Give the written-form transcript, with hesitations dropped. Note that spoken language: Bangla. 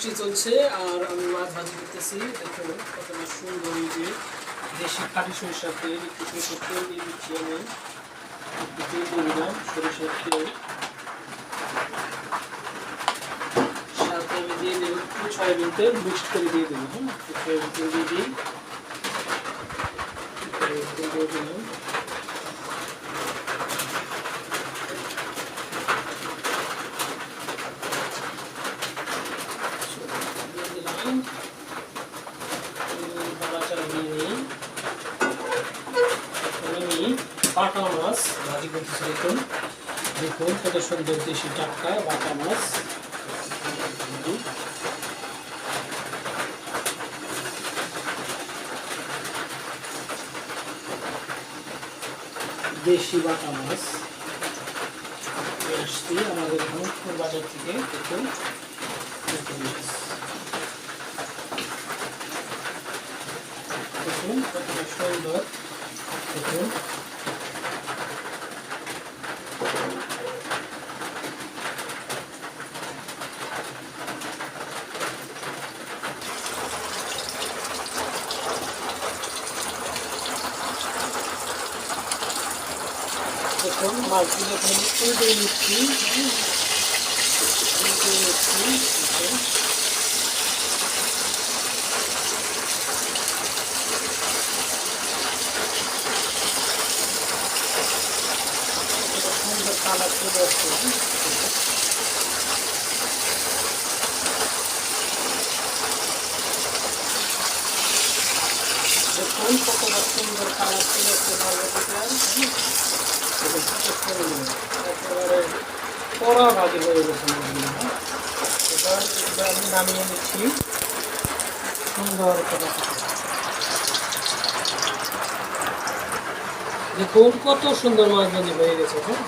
বৃষ্টি চলছে আর আমি মাছ ভাজি করতেছি। দেখুন কতটা সুন্দর এই যে দেশি খাঁটি সরিষার তেল, একটু সরিষার তেল দিয়ে দিচ্ছি আমি, একটু তেল দিয়ে দিলাম সরিষার তেল, সাথে আমি দিয়ে দেবো একটু সয়াবিন তেল মিক্সড করে দিয়ে দেবো। হ্যাঁ, সয়াবিন তেল দিয়ে দিই, তেল দিয়ে দিলাম। বাটা মাছ ভাজি করতেছি। দেখুন দেখুন কত সুন্দর দেশি টাটকা বাটা মাছ, দেশি বাটা মাছ আসছি আমাদের মুখপুর বাজার থেকে। দেখুন দেখুন কতটা সুন্দর, দেখুন দেখুন মাছগুলো এখানে উল্টে নিচ্ছি, উল্টে নিচ্ছি। সুন্দর কালার চলে আসছে। দেখুন কতটা সুন্দর কালার চলে আসছে একেবারে কড়া ভাজি হয়ে গেছে মাছগুলো। এবার আমি নামিয়ে নিচ্ছি সুন্দর করে। দেখুন কত সুন্দর মাছ ভাজি হয়ে গেছে। হ্যাঁ,